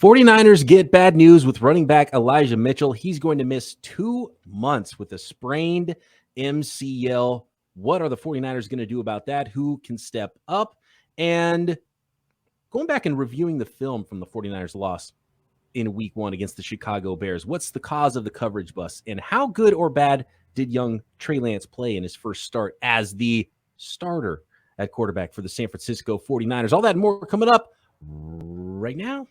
49ers get bad news with running back Elijah Mitchell. He's going to miss 2 months with a sprained MCL. What are the 49ers going to do about that? Who can step up? And going back and reviewing the film from the 49ers loss in week 1 against the Chicago Bears, what's the cause of the coverage bust? And how good or bad did young Trey Lance play in his first start as the starter at quarterback for the San Francisco 49ers? All that and more coming up right now.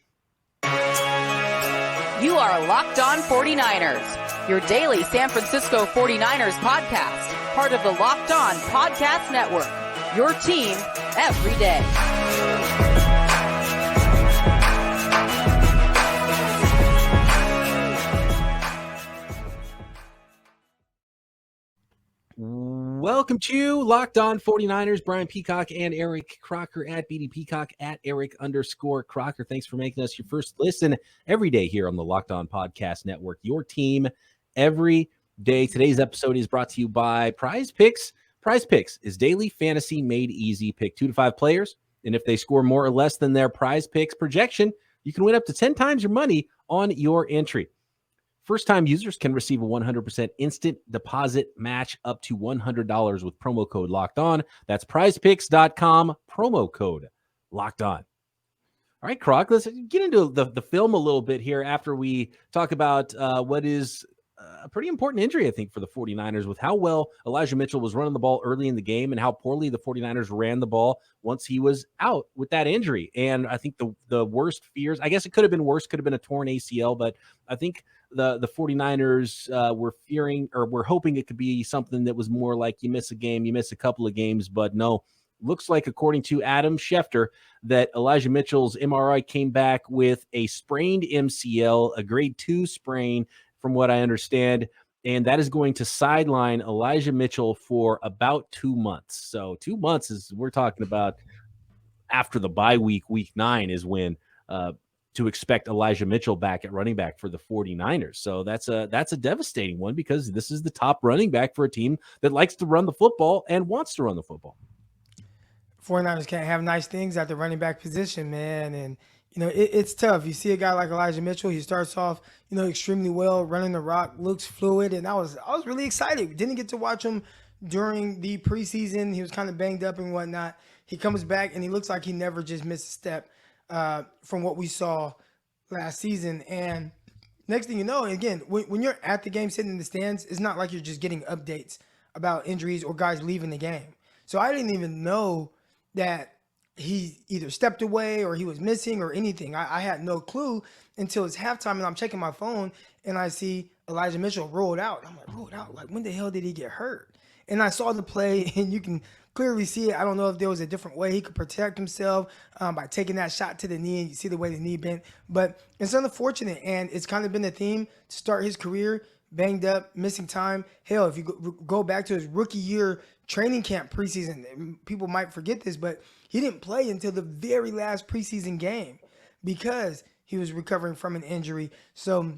You are Locked On 49ers, your daily San Francisco 49ers podcast, part of the Locked On Podcast Network, your team every day. Welcome to Locked On 49ers. Brian Peacock and Eric Crocker at BD Peacock at Eric_Crocker. Thanks for making us your first listen every day here on the Locked On Podcast Network, your team every day. Today's episode is brought to you by PrizePicks. PrizePicks is daily fantasy made easy. Pick 2 to 5 players, and if they score more or less than their PrizePicks projection, you can win up to 10 times your money on your entry. First-time users can receive a 100% instant deposit match up to $100 with promo code Locked On. That's prizepicks.com, promo code Locked On. All right, Croc, let's get into the film a little bit here after we talk about what is a pretty important injury, I think, for the 49ers with how well Elijah Mitchell was running the ball early in the game and how poorly the 49ers ran the ball once he was out with that injury. And I think the worst fears, I guess it could have been worse, could have been a torn ACL, but I think the 49ers were fearing or were hoping it could be something that was more like you miss a game, you miss a couple of games, but no. Looks like, according to Adam Schefter, that Elijah Mitchell's MRI came back with a sprained MCL, a grade 2 sprain, from what I understand, and that is going to sideline Elijah Mitchell for about 2 months. So 2 months is, we're talking about after the bye week, week 9 is when to expect Elijah Mitchell back at running back for the 49ers. So that's a devastating one because this is the top running back for a team that likes to run the football and wants to run the football. 49ers can't have nice things at the running back position, man, and it's tough. You see a guy like Elijah Mitchell, he starts off, extremely well, running the rock, looks fluid, and I was really excited. Didn't get to watch him during the preseason. He was kind of banged up and whatnot. He comes back, and he looks like he never just missed a step from what we saw last season. And next thing you know, again, when you're at the game sitting in the stands, it's not like you're just getting updates about injuries or guys leaving the game. So I didn't even know that he either stepped away or he was missing or anything. I had no clue until it's halftime and I'm checking my phone and I see Elijah Mitchell rolled out. I'm like, rolled out? Like, when the hell did he get hurt? And I saw the play and you can clearly see it. I don't know if there was a different way he could protect himself by taking that shot to the knee, and you see the way the knee bent. But it's unfortunate, and it's kind of been the theme to start his career, banged up, missing time. Hell, if you go back to his rookie year training camp preseason, people might forget this, but he didn't play until the very last preseason game because he was recovering from an injury. So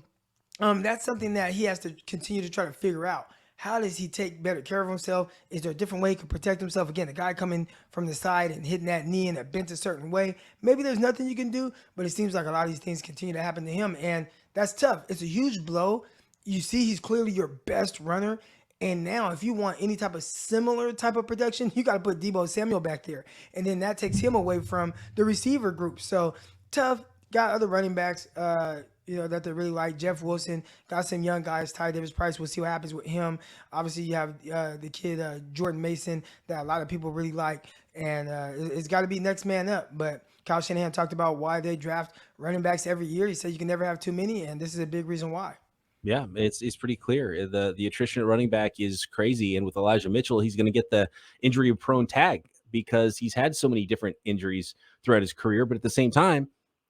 that's something that he has to continue to try to figure out. How does he take better care of himself? Is there a different way he can protect himself? Again, the guy coming from the side and hitting that knee and it bent a certain way. Maybe there's nothing you can do, but it seems like a lot of these things continue to happen to him, and that's tough. It's a huge blow. You see he's clearly your best runner. And now if you want any type of similar type of production, you got to put Deebo Samuel back there. And then that takes him away from the receiver group. So tough. Got other running backs, that they really like. Jeff Wilson, got some young guys. Ty Davis-Price, we'll see what happens with him. Obviously, you have the kid Jordan Mason that a lot of people really like. And it's got to be next man up. But Kyle Shanahan talked about why they draft running backs every year. He said you can never have too many, and this is a big reason why. Yeah, it's pretty clear. The attrition at running back is crazy. And with Elijah Mitchell, he's going to get the injury-prone tag because he's had so many different injuries throughout his career. But at the same time,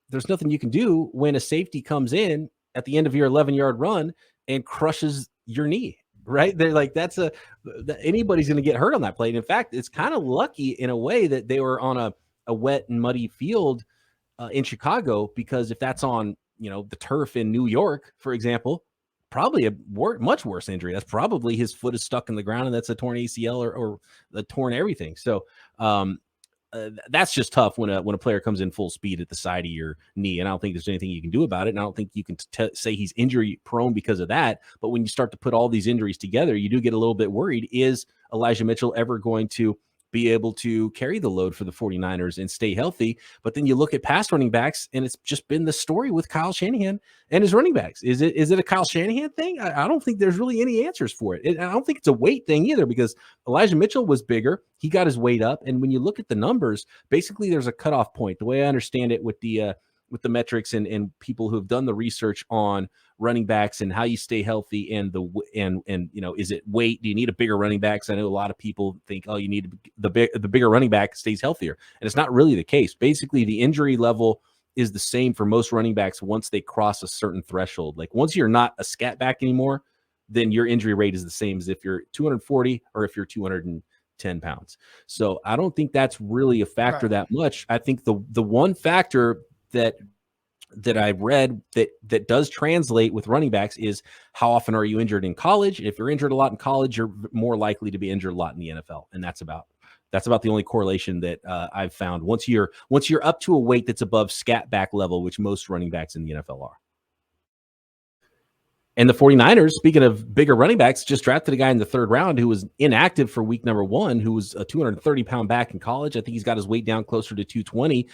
there's nothing you can do when a safety comes in at the end of your 11-yard run and crushes your knee, right? They're like, anybody's going to get hurt on that play. And in fact, it's kind of lucky in a way that they were on a wet and muddy field in Chicago, because if that's on, the turf in New York, for example, probably a much worse injury. That's probably his foot is stuck in the ground and that's a torn ACL or a torn everything. So that's just tough when a player comes in full speed at the side of your knee. And I don't think there's anything you can do about it. And I don't think you can say he's injury prone because of that. But when you start to put all these injuries together, you do get a little bit worried. Is Elijah Mitchell ever going to be able to carry the load for the 49ers and stay healthy? But then you look at past running backs, and it's just been the story with Kyle Shanahan and his running backs. Is it a Kyle Shanahan thing? I don't think there's really any answers for it. I don't think it's a weight thing either, because Elijah Mitchell was bigger. He got his weight up. And when you look at the numbers, basically there's a cutoff point. The way I understand it with the metrics and people who have done the research on running backs and how you stay healthy and is it weight? Do you need a bigger running back? Because I know a lot of people think, oh, you need the bigger running back stays healthier. And it's not really the case. Basically, the injury level is the same for most running backs once they cross a certain threshold. Like once you're not a scat back anymore, then your injury rate is the same as if you're 240 or if you're 210 pounds. So I don't think that's really a factor that much. I think the one factor that I read that does translate with running backs is how often are you injured in college? If you're injured a lot in college, you're more likely to be injured a lot in the NFL. And that's about the only correlation that I've found. Once you're up to a weight that's above scat back level, which most running backs in the NFL are. And the 49ers, speaking of bigger running backs, just drafted a guy in the 3rd round who was inactive for week number 1, who was a 230-pound back in college. I think he's got his weight down closer to 220,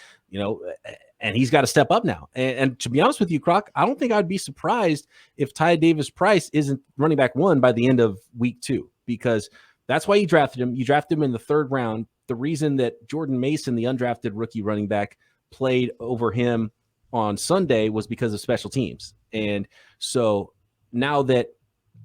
and he's got to step up now. And to be honest with you, Croc, I don't think I'd be surprised if Ty Davis-Price isn't running back 1 by the end of week 2, because that's why you drafted him. You drafted him in the 3rd round. The reason that Jordan Mason, the undrafted rookie running back, played over him on Sunday was because of special teams. And so now that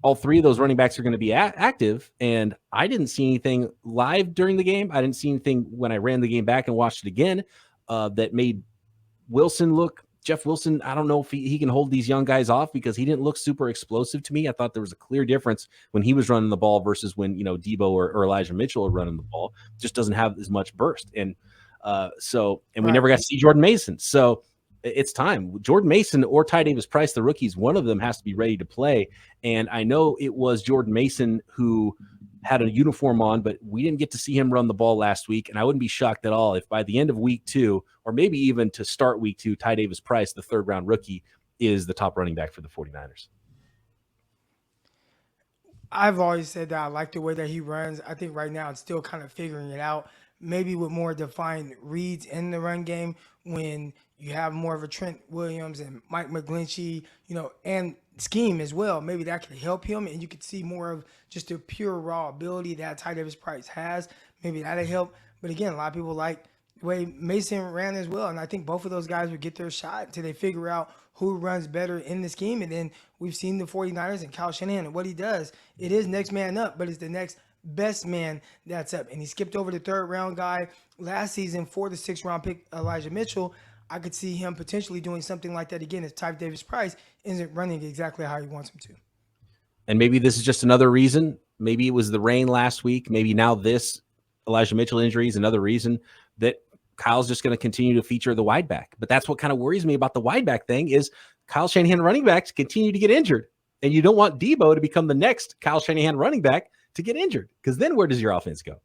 all 3 of those running backs are going to be active, and I didn't see anything live during the game. I didn't see anything when I ran the game back and watched it again that made Jeff Wilson, I don't know if he can hold these young guys off, because he didn't look super explosive to me. I thought there was a clear difference when he was running the ball versus when, Debo or Elijah Mitchell are running the ball. Just doesn't have as much burst. And we never got to see Jordan Mason. So it's time. Jordan Mason or Ty Davis-Price, the rookies, one of them has to be ready to play. And I know it was Jordan Mason who had a uniform on, but we didn't get to see him run the ball last week. And I wouldn't be shocked at all if by the end of week 2, or maybe even to start week 2, Ty Davis-Price, the 3rd round rookie, is the top running back for the 49ers. I've always said that I like the way that he runs. I think right now it's still kind of figuring it out, maybe with more defined reads in the run game when you have more of a Trent Williams and Mike McGlinchey, and scheme as well. Maybe that could help him, and you could see more of just the pure raw ability that Ty Davis-Price has. Maybe that'll help. But again, a lot of people like the way Mason ran as well, and I think both of those guys would get their shot until they figure out who runs better in the scheme. And then we've seen the 49ers and Kyle Shanahan and what he does. It is next man up, but it's the next best man that's up. And he skipped over the 3rd round guy last season for the 6th round pick, Elijah Mitchell. I could see him potentially doing something like that again if Ty Davis-Price isn't running exactly how he wants him to. And maybe this is just another reason. Maybe it was the rain last week. Maybe now this Elijah Mitchell injury is another reason that Kyle's just going to continue to feature the wide back. But that's what kind of worries me about the wide back thing is Kyle Shanahan running backs continue to get injured. And you don't want Debo to become the next Kyle Shanahan running back to get injured, because then where does your offense go?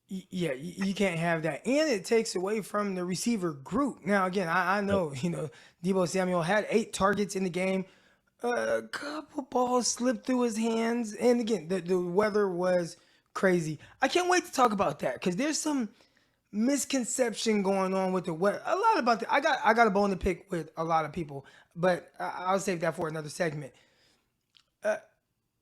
Yeah, you can't have that. And it takes away from the receiver group. Now, again, I know, Debo Samuel had 8 targets in the game. A couple balls slipped through his hands. And again, the weather was crazy. I can't wait to talk about that, because there's some misconception going on with the weather. A lot about that. I got a bone to pick with a lot of people, but I'll save that for another segment.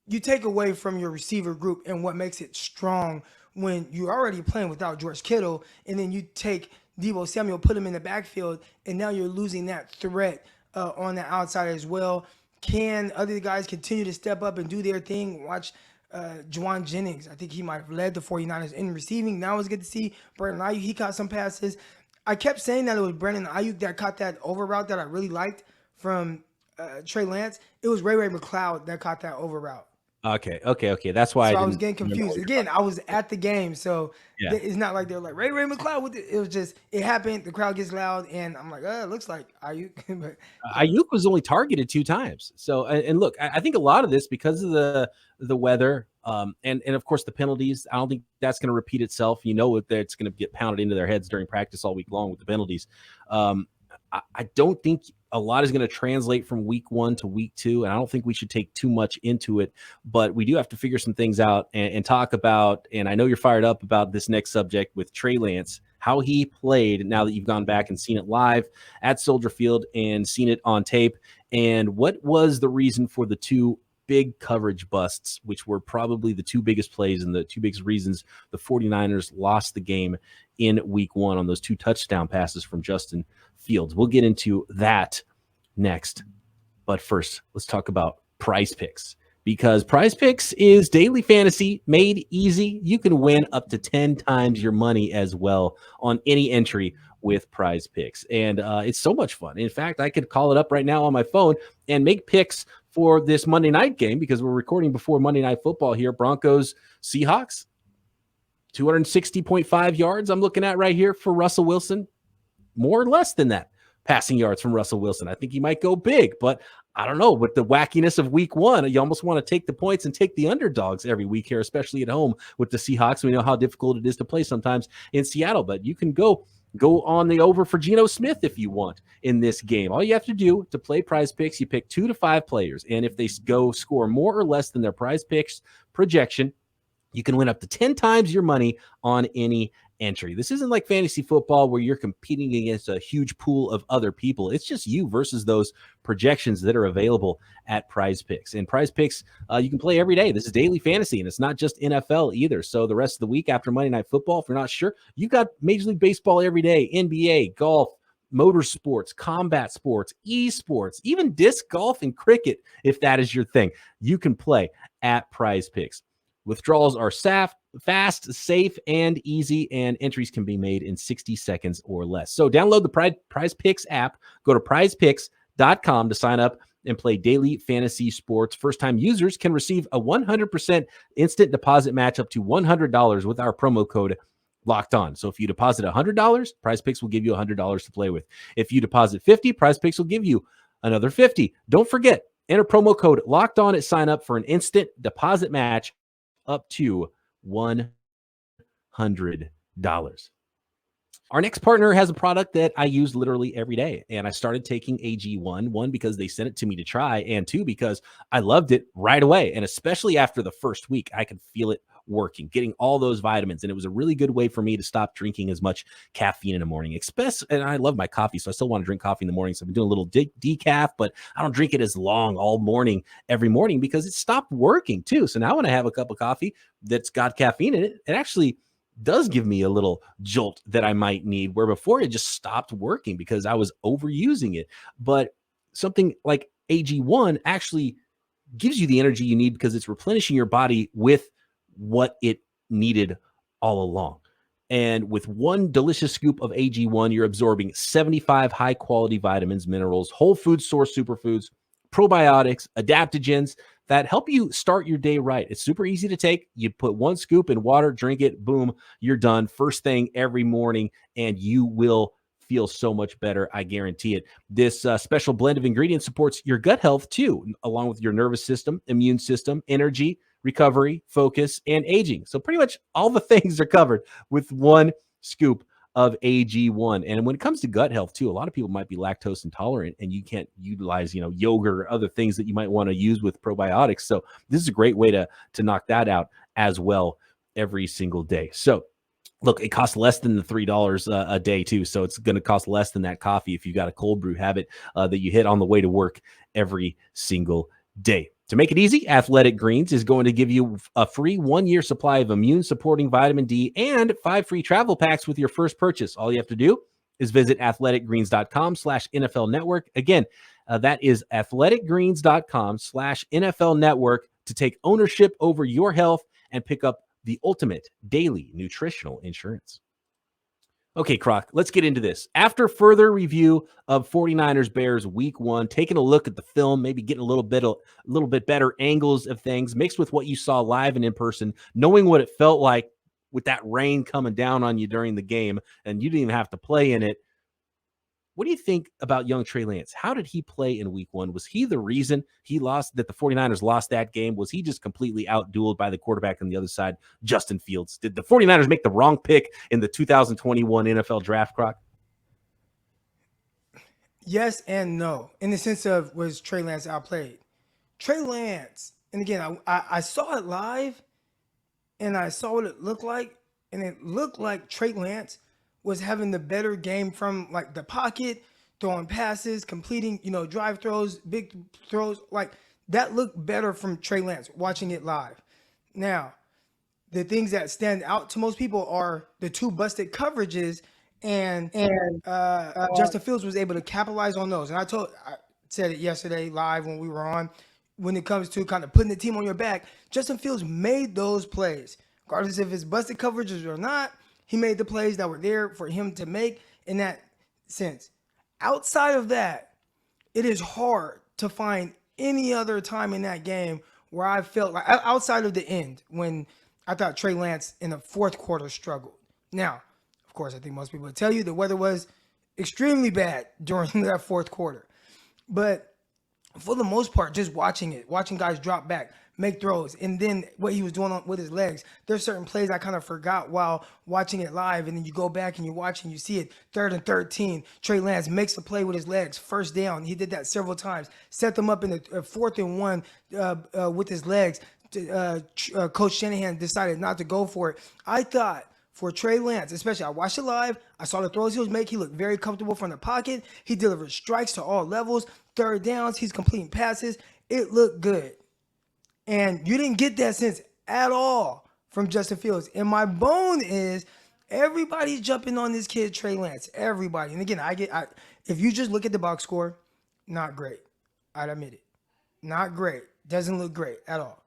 You take away from your receiver group and what makes it strong when you're already playing without George Kittle, and then you take Debo Samuel, put him in the backfield, and now you're losing that threat on the outside as well. Can other guys continue to step up and do their thing? Watch Juwan Jennings. I think he might have led the 49ers in receiving. Now it's good to see Brandon Ayuk. He caught some passes. I kept saying that it was Brandon Ayuk that caught that over route that I really liked from Trey Lance. It was Ray McCloud that caught that over route. Okay. That's why I was getting confused. Again, I was at the game, so it's not like they're like Ray McCloud. It was just, it happened. The crowd gets loud, and I'm like, it looks like Ayuk. But Ayuk was only targeted 2 times. So, and look, I think a lot of this because of the weather, And of course, the penalties, I don't think that's going to repeat itself. You know that it's going to get pounded into their heads during practice all week long with the penalties. I don't think a lot is going to translate from week 1 to week 2, and I don't think we should take too much into it, but we do have to figure some things out and talk about, and I know you're fired up about this next subject with Trey Lance, how he played now that you've gone back and seen it live at Soldier Field and seen it on tape, and what was the reason for the 2 big coverage busts, which were probably the 2 biggest plays and the 2 biggest reasons the 49ers lost the game in week 1 on those 2 touchdown passes from Justin Fields. We'll get into that next. But first, let's talk about PrizePicks, because PrizePicks is daily fantasy made easy. You can win up to 10 times your money as well on any entry with PrizePicks. And it's so much fun. In fact, I could call it up right now on my phone and make picks for this Monday night game, because we're recording before Monday Night Football here. Broncos, Seahawks, 260.5 yards I'm looking at right here for Russell Wilson. More or less than that passing yards from Russell Wilson. I think he might go big, but I don't know. With the wackiness of week 1, you almost want to take the points and take the underdogs every week here, especially at home with the Seahawks. We know how difficult it is to play sometimes in Seattle, but you can go on the over for Geno Smith if you want in this game. All you have to do to play PrizePicks, you pick 2 to 5 players, and if they go score more or less than their PrizePicks projection, you can win up to 10 times your money on any entry. This isn't like fantasy football where you're competing against a huge pool of other people. It's just you versus those projections that are available at PrizePicks. And PrizePicks, you can play every day. This is daily fantasy, and it's not just NFL either. So the rest of the week after Monday Night Football, if you're not sure, you've got Major League Baseball every day, NBA, golf, motorsports, combat sports, esports, even disc golf and cricket. If that is your thing, you can play at PrizePicks. Withdrawals are fast, safe, and easy, and entries can be made in 60 seconds or less. So download the PrizePicks app, go to prizepicks.com to sign up and play daily fantasy sports. First-time users can receive a 100% instant deposit match up to $100 with our promo code Locked On. So if you deposit $100, PrizePicks will give you $100 to play with. If you deposit $50, PrizePicks will give you another $50. Don't forget, enter promo code Locked On at sign up for an instant deposit match up to $100. Our next partner has a product that I use literally every day, and I started taking AG1, 1, because they sent it to me to try, and 2, because I loved it right away, and especially after the first week, I could feel it working, getting all those vitamins, and it was a really good way for me to stop drinking as much caffeine in the morning. And I love my coffee, so I still want to drink coffee in the morning, so I've been doing a little decaf, but I don't drink it as long all morning, every morning, because it stopped working too. So now when I have a cup of coffee that's got caffeine in it, it actually does give me a little jolt that I might need, where before it just stopped working because I was overusing it. But something like AG1 actually gives you the energy you need because it's replenishing your body with what it needed all along. And with 1 delicious scoop of AG1, you're absorbing 75 high-quality vitamins, minerals, whole food source superfoods, probiotics, adaptogens that help you start your day right. It's super easy to take. You put 1 scoop in water, drink it, boom, you're done. First thing every morning, and you will feel so much better. I guarantee it. This special blend of ingredients supports your gut health too, along with your nervous system, immune system, energy, recovery, focus, and aging. So pretty much all the things are covered with 1 scoop of AG1. And when it comes to gut health too, a lot of people might be lactose intolerant and you can't utilize, yogurt or other things that you might want to use with probiotics. So this is a great way to knock that out as well every single day. So look, it costs less than the $3 a day too. So it's going to cost less than that coffee if you've got a cold brew habit that you hit on the way to work every single day. To make it easy, Athletic Greens is going to give you a free 1-year supply of immune-supporting vitamin D and 5 free travel packs with your first purchase. All you have to do is visit athleticgreens.com/NFL Network. Again, that is athleticgreens.com/NFL Network to take ownership over your health and pick up the ultimate daily nutritional insurance. Okay, Croc, let's get into this. After further review of 49ers Bears week 1, taking a look at the film, maybe getting a little bit better angles of things mixed with what you saw live and in person, knowing what it felt like with that rain coming down on you during the game, and you didn't even have to play in it. What do you think about young Trey Lance? How did he play in week 1? Was he the reason that the 49ers lost that game? Was he just completely outdueled by the quarterback on the other side, Justin Fields? Did the 49ers make the wrong pick in the 2021 NFL draft, Croc? Yes and no. In the sense of, was Trey Lance outplayed? Trey Lance, and again, I saw it live, and I saw what it looked like, and it looked like Trey Lance was having the better game from like the pocket, throwing passes, completing, drive throws, big throws. Like that looked better from Trey Lance watching it live. Now, the things that stand out to most people are the 2 busted coverages, and Justin Fields was able to capitalize on those. And I said it yesterday live when we were on. When it comes to kind of putting the team on your back, Justin Fields made those plays. Regardless if it's busted coverages or not, he made the plays that were there for him to make in that sense. Outside of that, it is hard to find any other time in that game where I felt like, outside of the end, when I thought Trey Lance in the fourth quarter struggled. Now, of course, I think most people would tell you the weather was extremely bad during that fourth quarter. But for the most part, just watching guys drop back, make throws, and then what he was doing with his legs. There's certain plays I kind of forgot while watching it live, and then you go back and you watch and you see it. 3rd and 13, Trey Lance makes a play with his legs, first down. He did that several times. Set them up in the 4th and 1 with his legs. Coach Shanahan decided not to go for it. I thought for Trey Lance, especially, I watched it live. I saw the throws he was making. He looked very comfortable from the pocket. He delivered strikes to all levels. 3rd downs, he's completing passes. It looked good. And you didn't get that sense at all from Justin Fields. And my bone is everybody's jumping on this kid, Trey Lance. Everybody. And again, if you just look at the box score, not great. I'd admit it. Not great. Doesn't look great at all.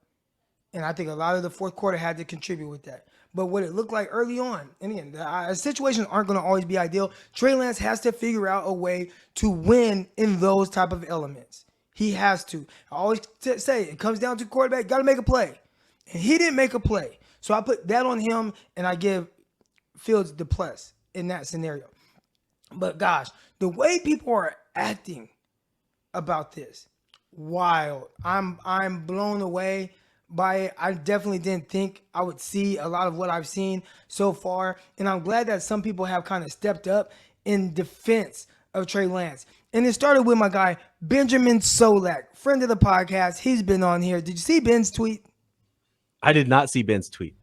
And I think a lot of the fourth quarter had to contribute with that. But what it looked like early on, and again, the situations aren't going to always be ideal. Trey Lance has to figure out a way to win in those type of elements. He has to. I always say it comes down to quarterback, got to make a play. And he didn't make a play. So I put that on him, and I give Fields the plus in that scenario. But gosh, the way people are acting about this, wild. I'm blown away by it. I definitely didn't think I would see a lot of what I've seen so far. And I'm glad that some people have kind of stepped up in defense of Trey Lance. And it started with my guy, Benjamin Solak, friend of the podcast. He's been on here. Did you see Ben's tweet? I did not see Ben's tweet.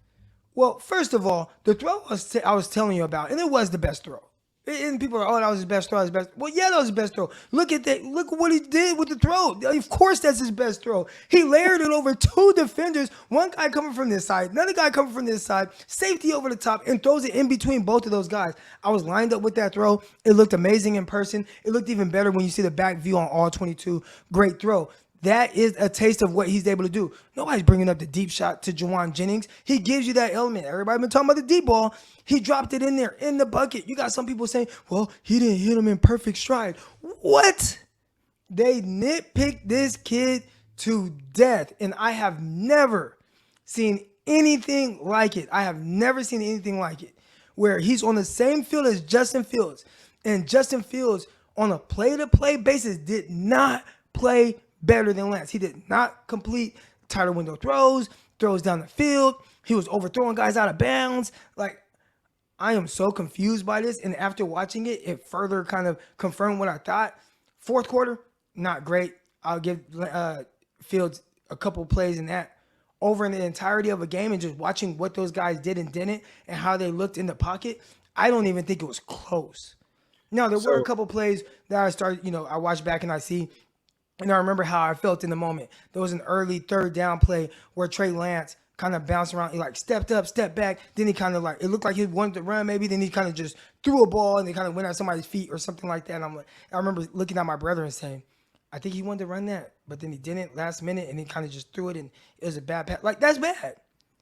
Well, first of all, the throw I was telling you about, and it was the best throw. And people are, that was his best throw. Well, yeah, that was his best throw. Look at that. Look at what he did with the throw. Of course, that's his best throw. He layered it over 2 defenders. One guy coming from this side, another guy coming from this side. Safety over the top, and throws it in between both of those guys. I was lined up with that throw. It looked amazing in person. It looked even better when you see the back view on all 22. Great throw. That is a taste of what he's able to do. Nobody's bringing up the deep shot to Juwan Jennings. He gives you that element. Everybody been talking about the deep ball. He dropped it in there, in the bucket. You got some people saying, well, he didn't hit him in perfect stride. What? They nitpicked this kid to death, and I have never seen anything like it. I have never seen anything like it, where he's on the same field as Justin Fields, and Justin Fields on a play-to-play basis did not play better than Lance. He did not complete tighter window throws down the field. He was overthrowing guys out of bounds. Like, I am so confused by this. And after watching it, it further kind of confirmed what I thought. Fourth quarter, not great. I'll give Fields a couple plays in that. Over in the entirety of a game and just watching what those guys did and didn't and how they looked in the pocket, I don't even think it was close. Now, there were a couple plays that I started, I watched back and I see. And I remember how I felt in the moment. There was an early 3rd down play where Trey Lance kind of bounced around. He stepped up, stepped back. Then he kind of it looked like he wanted to run maybe. Then he kind of just threw a ball and they kind of went at somebody's feet or something like that. And I remember looking at my brother and saying, I think he wanted to run that, but then he didn't last minute and he kind of just threw it and it was a bad pass. That's bad.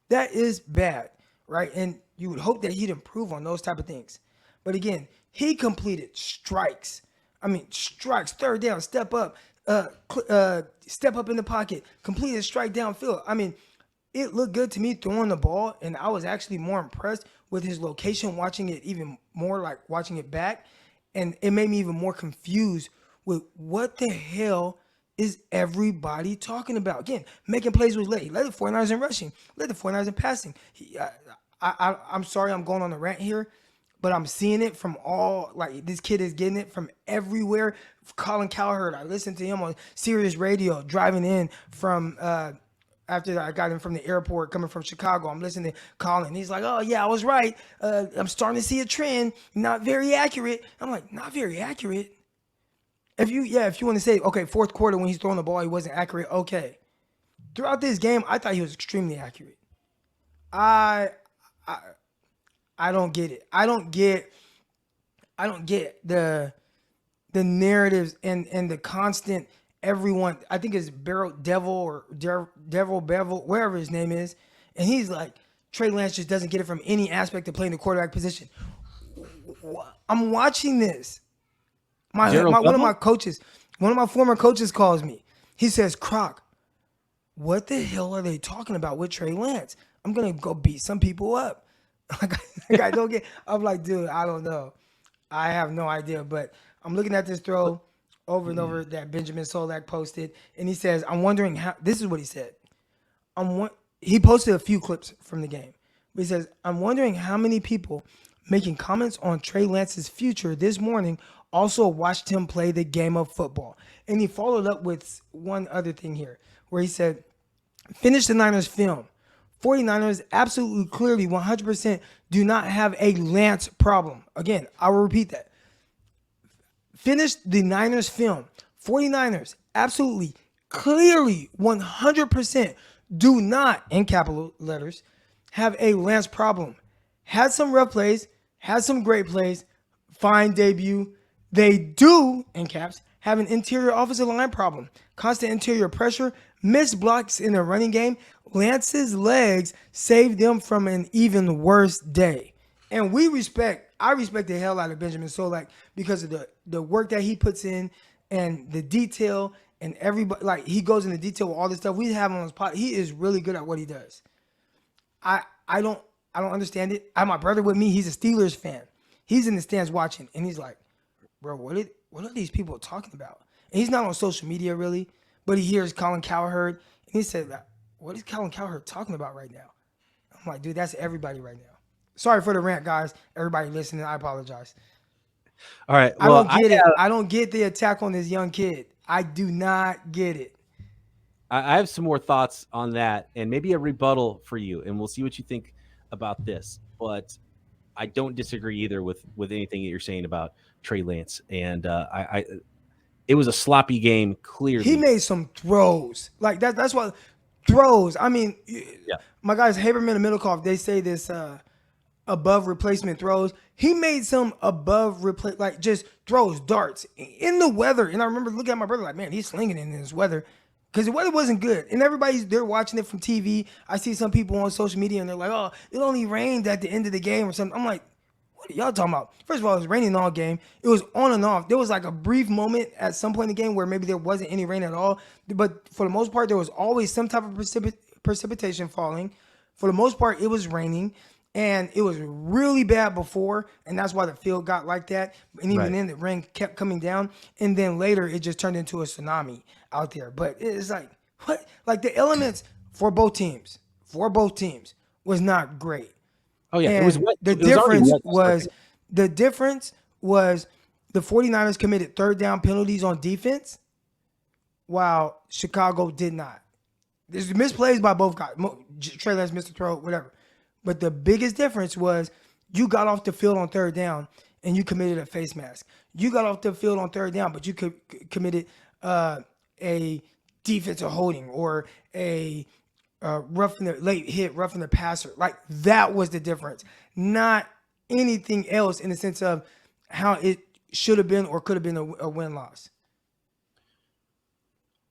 That is bad, right? And you would hope that he'd improve on those type of things. But again, he completed strikes. Strikes, 3rd down, step up. Step up in the pocket, complete a strike downfield. It looked good to me throwing the ball, and I was actually more impressed with his location, watching it even more, like watching it back. And it made me even more confused with what the hell is everybody talking about? Again, making plays was late. Led the 49ers in rushing. Led the 49ers in passing. I'm sorry I'm going on a rant here, but I'm seeing it from all, like, this kid is getting it from everywhere. Colin Cowherd, I listened to him on Sirius Radio driving in from after I got him from the airport coming from Chicago. I'm listening to Colin. He's like, oh, yeah, I was right. I'm starting to see a trend. Not very accurate. I'm like, not very accurate? If you want to say, okay, fourth quarter when he's throwing the ball, he wasn't accurate, okay. Throughout this game, I thought he was extremely accurate. I don't get it. I don't get the narratives and the constant everyone. I think it's Devil Bevel, wherever his name is, and he's like, Trey Lance just doesn't get it from any aspect of playing the quarterback position. I'm watching this. One of my former coaches calls me. He says, Croc, what the hell are they talking about with Trey Lance? I'm gonna go beat some people up. I don't get. I'm like, dude, I don't know. I have no idea. But I'm looking at this throw over and over that Benjamin Solak posted, and he says, I'm wondering how. This is what he said. He posted a few clips from the game. But he says, I'm wondering how many people making comments on Trey Lance's future this morning also watched him play the game of football. And he followed up with one other thing here, where he said, finish the Niners film. 49ers absolutely clearly 100% do not have a Lance problem. Again, I will repeat that. Finish the Niners film. 49ers absolutely clearly 100% do not, in capital letters, have a Lance problem. Had some rough plays, had some great plays, fine debut. They do, in caps, have an interior offensive line problem. Constant interior pressure, missed blocks in the running game. Lance's legs saved them from an even worse day. And I respect the hell out of Benjamin Solak because of the work that he puts in and the detail, and everybody, like, he goes into detail with all this stuff we have on his pod. He is really good at what he does. I don't understand it. I have my brother with me. He's a Steelers fan. He's in the stands watching, and he's like, bro, what are these people talking about? And he's not on social media really, but he hears Colin Cowherd, and he said, what is Colin Cowherd talking about right now? I'm like, dude, that's everybody right now. Sorry for the rant, guys. Everybody listening, I apologize. All right. Well, I don't get the attack on this young kid. I do not get it. I have some more thoughts on that and maybe a rebuttal for you, and we'll see what you think about this. But I don't disagree either with anything that you're saying about Trey Lance. And it was a sloppy game, clearly. He made some throws. Like that's what throws. I mean, yeah. My guys, Haberman and Middlecoff, they say this above replacement throws. He made some above like just throws, darts in the weather. And I remember looking at my brother like, man, he's slinging in this weather. Because the weather wasn't good. And they're watching it from TV. I see some people on social media and they're like, oh, it only rained at the end of the game or something. I'm like, what are y'all talking about? First of all, it was raining all game. It was on and off. There was like a brief moment at some point in the game where maybe there wasn't any rain at all. But for the most part, there was always some type of precipitation falling. For the most part, it was raining. And it was really bad before, and that's why the field got like that. And even then, the rain kept coming down. And then later, it just turned into a tsunami out there. But it's like, what? Like, the elements for both teams was not great. Oh, yeah. And it was wet. The difference was the 49ers committed third down penalties on defense, while Chicago did not. There's misplays by both guys. Trey Lance missed the throw, whatever. But the biggest difference was you got off the field on third down and you committed a face mask. You got off the field on third down, but you committed a defensive holding or a late hit, roughing the passer. Like, that was the difference. Not anything else in the sense of how it should have been or could have been a win-loss.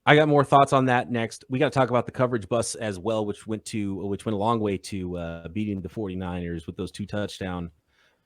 I got more thoughts on that next. We got to talk about the coverage bus as well, which went a long way to beating the 49ers with those 2 touchdown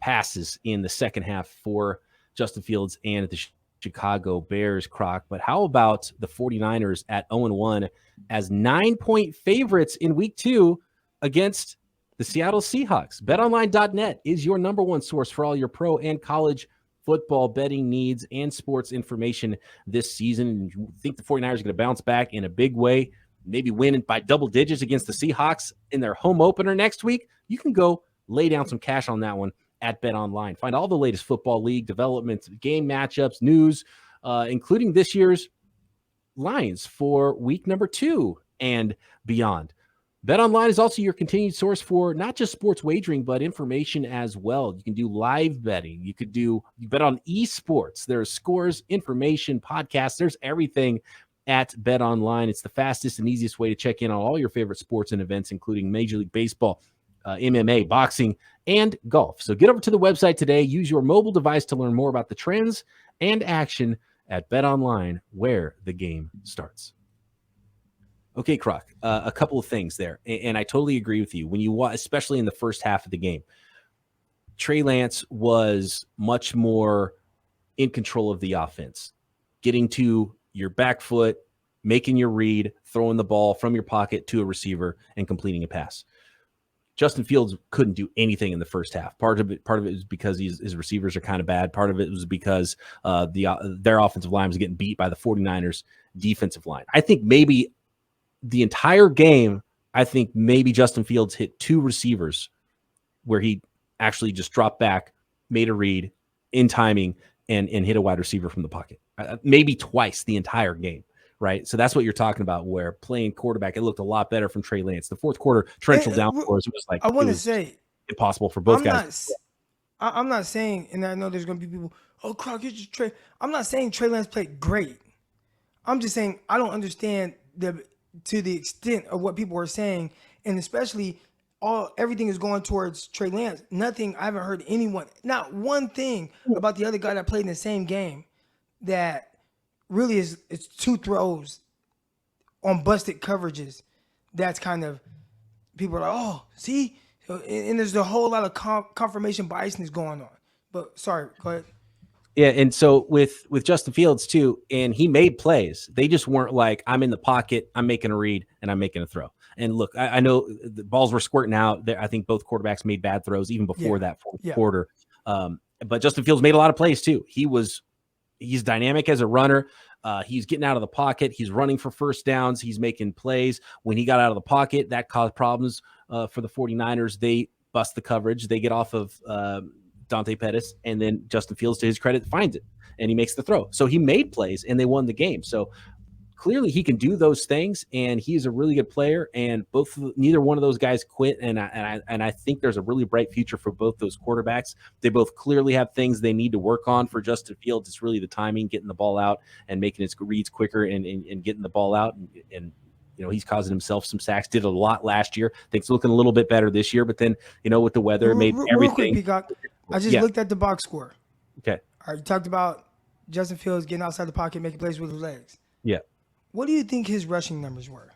passes in the second half for Justin Fields and the Chicago Bears, Croc. But how about the 49ers at 0-1 as 9-point favorites in week 2 against the Seattle Seahawks? BetOnline.net is your number one source for all your pro and college football betting needs and sports information this season, and you think the 49ers are going to bounce back in a big way, maybe win by double digits against the Seahawks in their home opener next week, you can go lay down some cash on that one at BetOnline. Find all the latest football league developments, game matchups, news, including this year's lines for week number 2 and beyond. BetOnline is also your continued source for not just sports wagering, but information as well. You can do live betting. You bet on esports. There's scores, information, podcasts. There's everything at BetOnline. It's the fastest and easiest way to check in on all your favorite sports and events, including Major League Baseball, MMA, boxing, and golf. So get over to the website today. Use your mobile device to learn more about the trends and action at BetOnline, where the game starts. Okay, Croc, a couple of things there, and I totally agree with you. When you watch, especially in the first half of the game, Trey Lance was much more in control of the offense, getting to your back foot, making your read, throwing the ball from your pocket to a receiver, and completing a pass. Justin Fields couldn't do anything in the first half. Part of it was because his receivers are kind of bad. Part of it was because their offensive line was getting beat by the 49ers defensive line. I think maybe the entire game, maybe Justin Fields hit 2 receivers where he actually just dropped back, made a read in timing, and hit a wide receiver from the pocket. Maybe twice the entire game, right? So that's what you're talking about, where playing quarterback, it looked a lot better from Trey Lance. The fourth quarter torrential downpours, it was like I want to say impossible for both guys. I'm not saying, and I know there's going to be people, oh, Croc, it's just Trey. I'm not saying Trey Lance played great. I'm just saying I don't understand to the extent of what people are saying, and especially everything is going towards Trey Lance. Nothing, I haven't heard anyone, not one thing about the other guy that played in the same game that really it's 2 throws on busted coverages. That's kind of, people are like, oh, see? And there's a whole lot of confirmation biasness going on. But sorry, go ahead. Yeah, and so with Justin Fields too, and he made plays. They just weren't like, I'm in the pocket, I'm making a read, and I'm making a throw. And look, I know the balls were squirting out. I think both quarterbacks made bad throws even before that fourth quarter. But Justin Fields made a lot of plays too. He's dynamic as a runner. He's getting out of the pocket. He's running for first downs. He's making plays. When he got out of the pocket, that caused problems for the 49ers. They bust the coverage. They get off of Dante Pettis, and then Justin Fields, to his credit, finds it, and he makes the throw. So he made plays, and they won the game. So clearly he can do those things, and he's a really good player, and neither one of those guys quit, and I think there's a really bright future for both those quarterbacks. They both clearly have things they need to work on. For Justin Fields, it's really the timing, getting the ball out and making his reads quicker and getting the ball out, and he's causing himself some sacks. Did a lot last year. I think it's looking a little bit better this year, but then, with the weather, made everything. Real quick, Peacock, I just looked at the box score. Okay. All right, you talked about Justin Fields getting outside the pocket, making plays with his legs. Yeah. What do you think his rushing numbers were?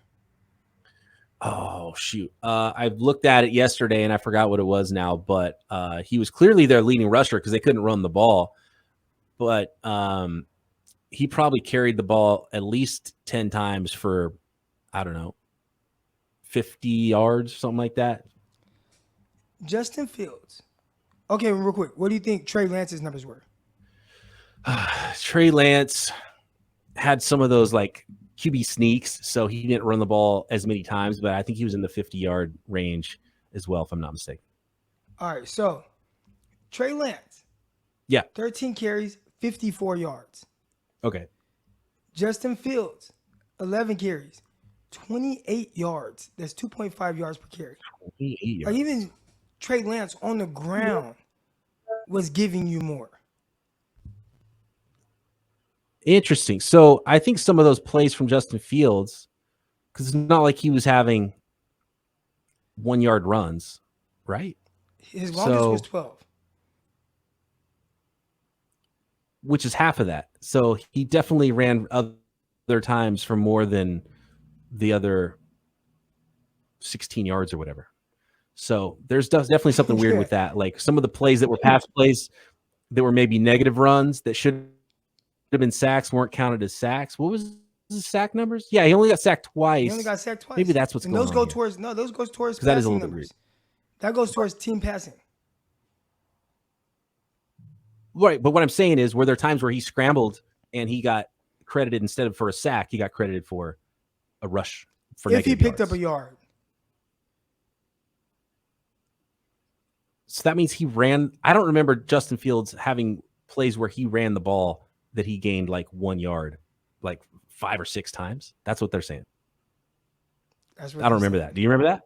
Oh, shoot. I looked at it yesterday, and I forgot what it was now, but he was clearly their leading rusher because they couldn't run the ball. But he probably carried the ball at least 10 times for, I don't know, 50 yards, something like that. Justin Fields. Okay, real quick. What do you think Trey Lance's numbers were? Trey Lance had some of those like QB sneaks, so he didn't run the ball as many times, but I think he was in the 50-yard range as well, if I'm not mistaken. All right, so Trey Lance. Yeah. 13 carries, 54 yards. Okay. Justin Fields, 11 carries, 28 yards. That's 2.5 yards per carry. 28 yards. Like even Trey Lance on the ground was giving you more. Interesting. So I think some of those plays from Justin Fields, because it's not like he was having 1-yard runs, right? His longest was 12. Which is half of that. So he definitely ran other times for more than the other 16 yards or whatever. So there's definitely something weird with that. Like some of the plays that were pass plays that were maybe negative runs that should have been sacks weren't counted as sacks. What was the sack numbers? Yeah, he only got sacked twice. He only got sacked twice. Maybe that's what's going on. Those go towards those goes towards passing that is a little numbers. bit weird. That goes towards team passing. Right. But what I'm saying is, were there times where he scrambled and he got credited instead of for a sack, he got credited for a rush for If he negative picked yards. up a yard. So that means he ran. I don't remember Justin Fields having plays where he ran the ball that he gained like 1 yard, like 5 or 6 times. That's what they're saying. That's what I don't remember that. Do you remember that?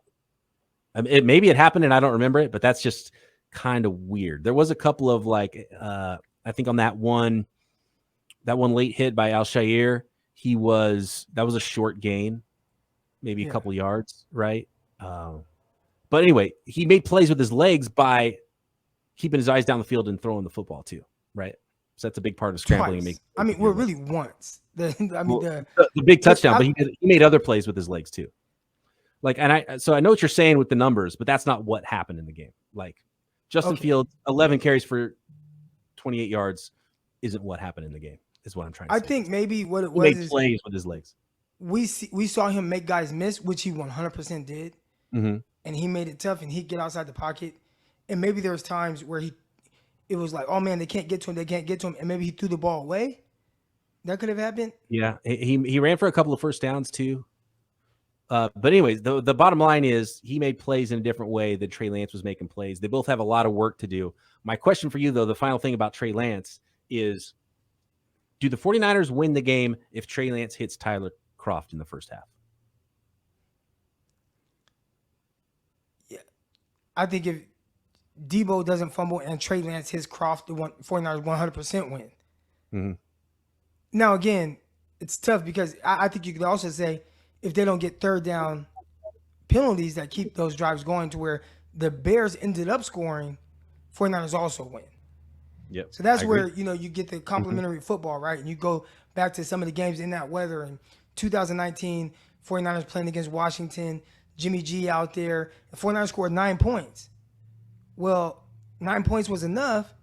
I mean, maybe it happened and I don't remember it, but that's just kind of weird. There was a couple of like, I think on that one late hit by Al-Shaair, that was a short gain, maybe a couple yards, right? But anyway, he made plays with his legs by keeping his eyes down the field and throwing the football too, right? So that's a big part of scrambling. Twice. Really once. The big touchdown, but he made other plays with his legs too. Like, so I know what you're saying with the numbers, but that's not what happened in the game. Like Justin Fields, 11 carries for 28 yards isn't what happened in the game, is what I'm trying to say. I think maybe what it he was made plays with his legs. We saw him make guys miss, which he 100% did. Mm-hmm. And he made it tough, and he'd get outside the pocket. And maybe there was times where it was like, oh man, they can't get to him, and maybe he threw the ball away. That could have happened. Yeah, he ran for a couple of first downs too. But anyways, the bottom line is he made plays in a different way than Trey Lance was making plays. They both have a lot of work to do. My question for you, though, the final thing about Trey Lance is, do the 49ers win the game if Trey Lance hits Tyler Kroft in the first half? Yeah, I think if Debo doesn't fumble and Trey Lance hits Kroft, the 49ers 100% win. Mm-hmm. Now, again, it's tough because I think you could also say if they don't get third down penalties that keep those drives going to where the Bears ended up scoring, 49ers also win. Yep. So that's where, you get the complementary football, right? And you go back to some of the games in that weather. In 2019, 49ers playing against Washington, Jimmy G out there. The 49ers scored 9 points. Well, 9 points was enough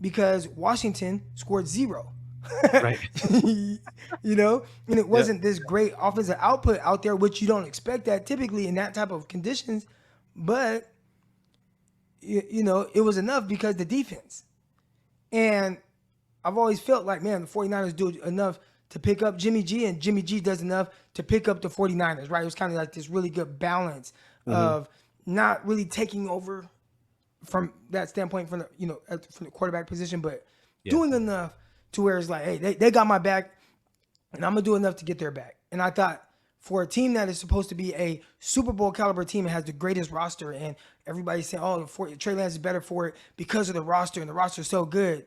because Washington scored 0. Right. And it wasn't this great offensive output out there, which you don't expect that typically in that type of conditions. But, it was enough because the defense. And I've always felt like, man, the 49ers do enough to pick up Jimmy G, and Jimmy G does enough to pick up the 49ers, right? It was kind of like this really good balance of not really taking over from that standpoint from the quarterback position, but doing enough to where it's like, hey, they got my back, and I'm going to do enough to get their back. And I thought for a team that is supposed to be a Super Bowl caliber team and has the greatest roster, and everybody's saying, Trey Lance is better for it because of the roster, and the roster is so good.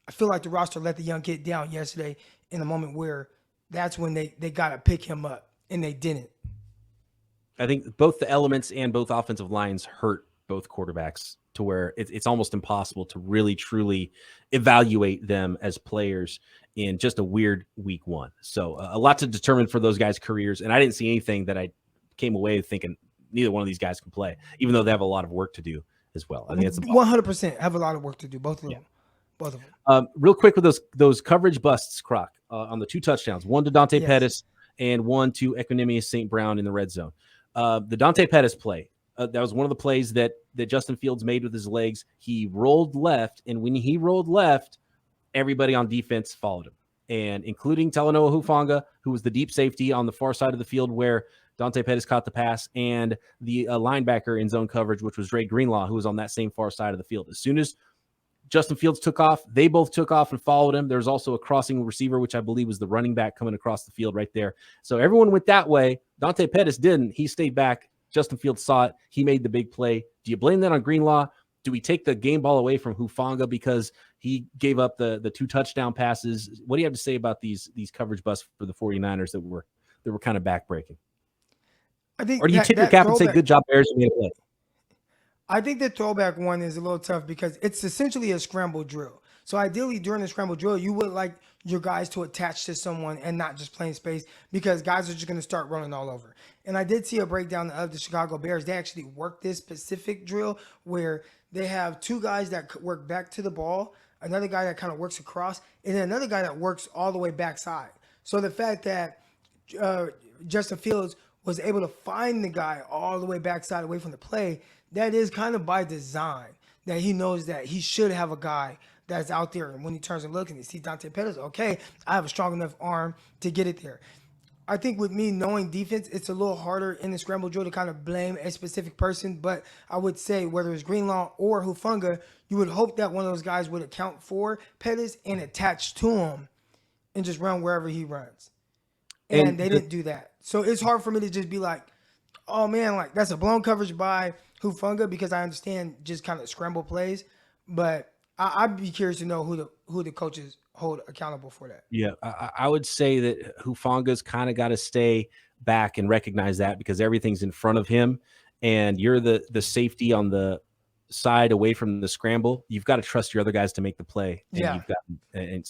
I feel like the roster let the young kid down yesterday in a moment where that's when they got to pick him up, and they didn't. I think both the elements and both offensive lines hurt both quarterbacks to where it's almost impossible to really, truly evaluate them as players in just a weird week one. So a lot to determine for those guys' careers. And I didn't see anything that I came away thinking neither one of these guys can play, even though they have a lot of work to do as well. I think it's 100% have a lot of work to do, both of them. Both of them. Real quick with those coverage busts, Croc, on the 2 touchdowns, one to Dante Pettis and one to Equanimous St. Brown in the red zone. The Dante Pettis play, that was one of the plays that Justin Fields made with his legs. He rolled left, and when he rolled left, everybody on defense followed him, and including Talanoa Hufanga, who was the deep safety on the far side of the field where Dante Pettis caught the pass, and the linebacker in zone coverage, which was Dre Greenlaw, who was on that same far side of the field. As soon as Justin Fields took off, they both took off and followed him. There was also a crossing receiver, which I believe was the running back coming across the field right there. So everyone went that way. Dante Pettis didn't. He stayed back. Justin Fields saw it. He made the big play. Do you blame that on Greenlaw? Do we take the game ball away from Hufanga because he gave up the 2 touchdown passes? What do you have to say about these coverage busts for the 49ers that were kind of backbreaking? I think, or do you tip your cap and say, good job, Bears, you made a play? I think the throwback one is a little tough because it's essentially a scramble drill. So ideally during the scramble drill, you would like your guys to attach to someone and not just play in space because guys are just going to start running all over. And I did see a breakdown of the Chicago Bears. They actually work this specific drill where they have 2 guys that work back to the ball, another guy that kind of works across, and then another guy that works all the way backside. So the fact that Justin Fields was able to find the guy all the way backside away from the play, that is kind of by design, that he knows that he should have a guy that's out there. And when he turns and looks and he sees Dante Pettis, okay, I have a strong enough arm to get it there. I think with me knowing defense, it's a little harder in the scramble drill to kind of blame a specific person. But I would say whether it's Greenlaw or Hufanga, you would hope that one of those guys would account for Pettis and attach to him and just run wherever he runs. And they didn't do that. So it's hard for me to just be like, oh, man, like that's a blown coverage by Hufanga, because I understand just kind of scramble plays. But I'd be curious to know who the coaches hold accountable for that. Yeah, I would say that Hufanga's kind of got to stay back and recognize that, because everything's in front of him and you're the safety on the side away from the scramble. You've got to trust your other guys to make the play. And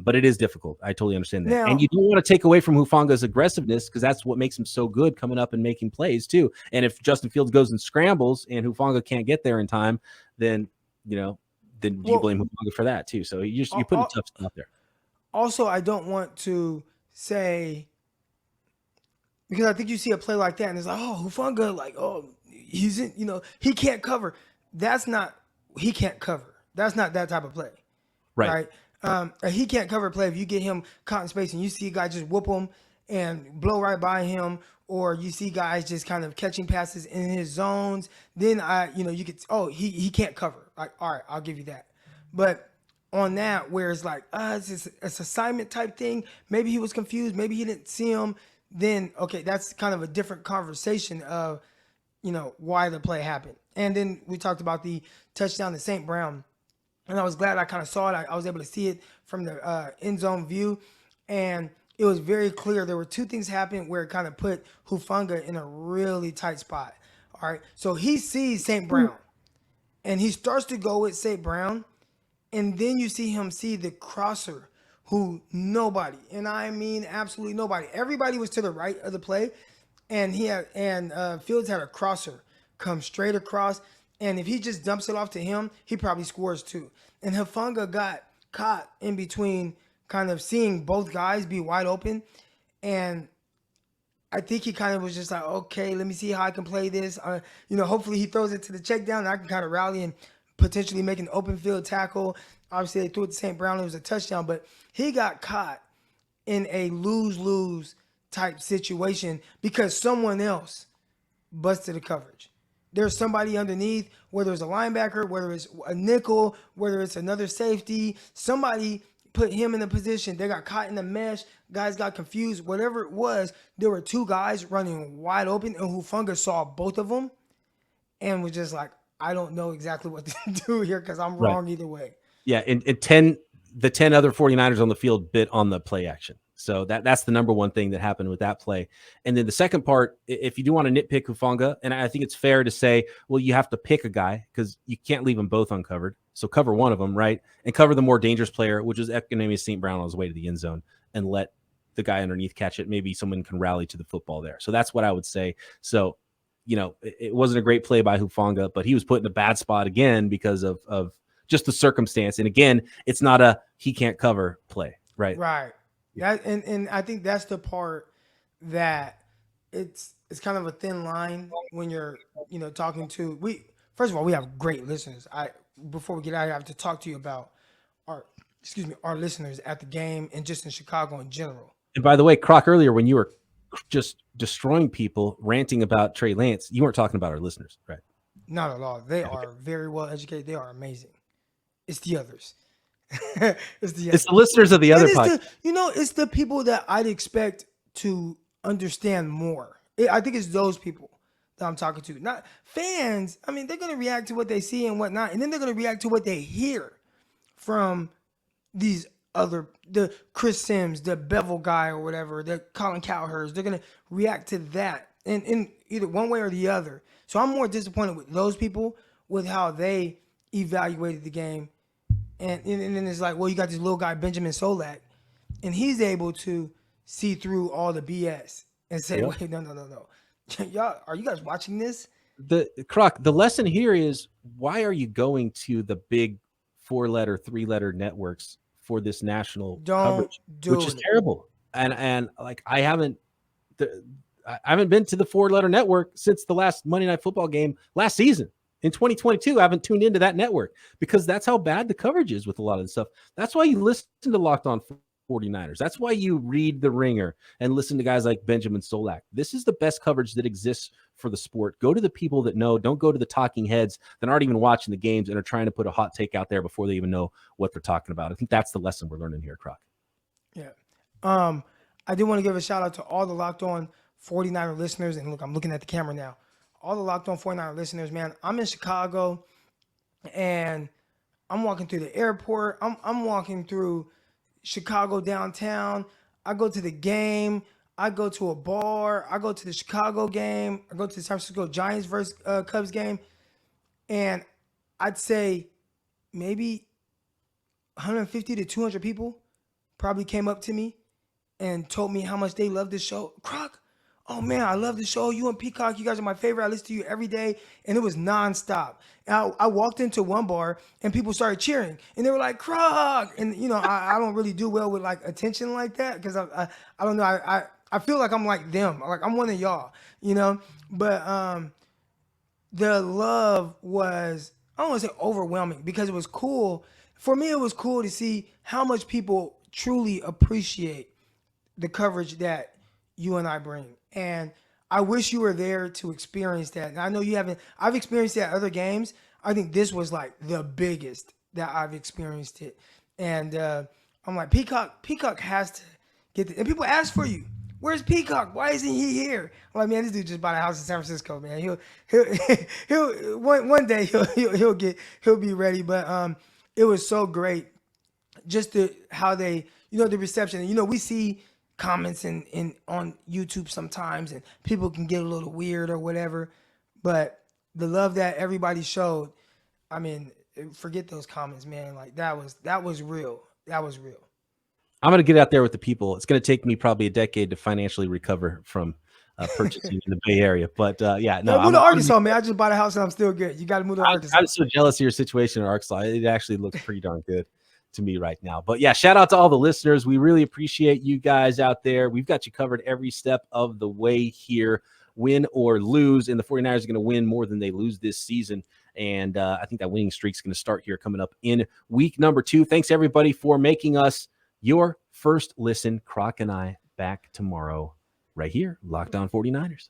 but it is difficult. I totally understand that. Now, and you don't want to take away from Hufanga's aggressiveness, because that's what makes him so good coming up and making plays too. And if Justin Fields goes and scrambles and Hufanga can't get there in time, then, you blame Hufanga for that too. So you're putting tough stuff there. Also, I don't want to say, because I think you see a play like that and it's like, oh, Hufanga, like, oh, he's in, he can't cover. He can't cover. That's not that type of play. Right? He can't cover play if you get him caught in space and you see a guy just whoop him and blow right by him, or you see guys just kind of catching passes in his zones. Then you could, he can't cover. Like, all right, I'll give you that. But on that, where it's like, it's assignment type thing. Maybe he was confused. Maybe he didn't see him. Then, okay, that's kind of a different conversation of, why the play happened. And then we talked about the touchdown to St. Brown. And I was glad I kind of saw it. I was able to see it from the end zone view. And it was very clear. There were two things happening where it kind of put Hufanga in a really tight spot. All right. So he sees St. Brown. And he starts to go with St. Brown. And then you see him see the crosser, who nobody, and I mean absolutely nobody. Everybody was to the right of the play. And Fields had a crosser come straight across. And if he just dumps it off to him, he probably scores too. And Hufanga got caught in between, kind of seeing both guys be wide open. And I think he kind of was just like, okay, let me see how I can play this. Hopefully he throws it to the check down and I can kind of rally and potentially make an open field tackle. Obviously they threw it to St. Brown. It was a touchdown, but he got caught in a lose-lose type situation because someone else busted the coverage. There's somebody underneath, whether it's a linebacker, whether it's a nickel, whether it's another safety, somebody put him in a position. They got caught in the mesh. Guys got confused. Whatever it was, there were two guys running wide open, and Hufanga saw both of them and was just like, I don't know exactly what to do here because I'm wrong either way. Yeah, and the 10 other 49ers on the field bit on the play action. So that's the number one thing that happened with that play. And then the second part, if you do want to nitpick Hufanga, and I think it's fair to say, well, you have to pick a guy because you can't leave them both uncovered. So cover one of them, right? And cover the more dangerous player, which is Economius St. Brown on his way to the end zone, and let the guy underneath catch it. Maybe someone can rally to the football there. So that's what I would say. So, it wasn't a great play by Hufanga, but he was put in a bad spot again because of just the circumstance. And again, it's not he can't cover play, right? Right. Yeah, and I think that's the part that it's kind of a thin line when you're talking to first of all, we have great listeners. Before we get out here, I have to talk to you about our listeners at the game and just in Chicago in general. And by the way, Croc, earlier when you were just destroying people, ranting about Trey Lance, you weren't talking about our listeners, right? Not at all. They are very well educated. They are amazing. It's the others. It's the listeners of the other podcast. It's the people that I'd expect to understand more. I think it's those people that I'm talking to. Not fans. I mean, they're going to react to what they see and whatnot, and then they're going to react to what they hear from these the Chris Sims, the Bevel guy or whatever, the Colin Cowherd. They're going to react to that in either one way or the other. So I'm more disappointed with those people with how they evaluated the game. And then it's like, well, you got this little guy, Benjamin Solak, and he's able to see through all the BS and say, wait, no. Y'all, are you guys watching this? The lesson here is, why are you going to the big 4-letter, 3-letter networks for this national coverage, which is terrible. And like, I haven't been to the 4-letter network since the last Monday Night Football game last season. in 2022 haven't tuned into that network because that's how bad the coverage is with a lot of the stuff. That's why you listen to Locked On 49ers. That's why you read The Ringer and listen to guys like Benjamin Solak. This is the best coverage that exists for the sport. Go to the people that know. Don't go to the talking heads that aren't even watching the games and are trying to put a hot take out there before they even know what they're talking about. I think that's the lesson we're learning here, Croc. Yeah. I do want to give a shout out to all the Locked On 49er listeners. And look, I'm looking at the camera now. All the Locked On 49er listeners, man. I'm in Chicago and I'm walking through the airport. I'm walking through Chicago downtown. I go to the game. I go to a bar. I go to the Chicago game. I go to the San Francisco Giants versus Cubs game. And I'd say maybe 150 to 200 people probably came up to me and told me how much they love this show. Croc, oh man, I love the show. You and Peacock, you guys are my favorite. I listen to you every day. And it was nonstop. And I walked into one bar and people started cheering and they were like, Croc. And you know, I don't really do well with like attention like that because I don't know. I feel like I'm like them. Like I'm one of y'all, you know? But the love was, I don't want to say overwhelming because it was cool. For me, it was cool to see how much people truly appreciate the coverage that you and I bring. And I wish you were there to experience that. And I know you haven't. I've experienced that at other games. I think this was like the biggest that I've experienced it. And I'm like, Peacock has to get the, and people ask for you. Where's Peacock? Why isn't he here? I'm like, man, this dude just bought a house in San Francisco, man. He'll one day he'll be ready. But it was so great, just how they, you know, the reception. And you know, we see comments in on YouTube sometimes, and people can get a little weird or whatever. But the love that everybody showed, I mean, forget those comments, man. Like that was real. That was real. I'm going to get out there with the people. It's going to take me probably a decade to financially recover from purchasing in the Bay Area. But yeah, no. Move to Arkansas, man. I just bought a house and I'm still good. You got to move to Arkansas. I'm so jealous of your situation in Arkansas. It actually looks pretty darn good to me right now. But yeah, shout out to all the listeners. We really appreciate you guys out there. We've got you covered every step of the way here, win or lose. And the 49ers are going to win more than they lose this season. And I think that winning streak is going to start here coming up in week number 2. Thanks, everybody, for making us your first listen. Croc and I back tomorrow right here, Locked On 49ers.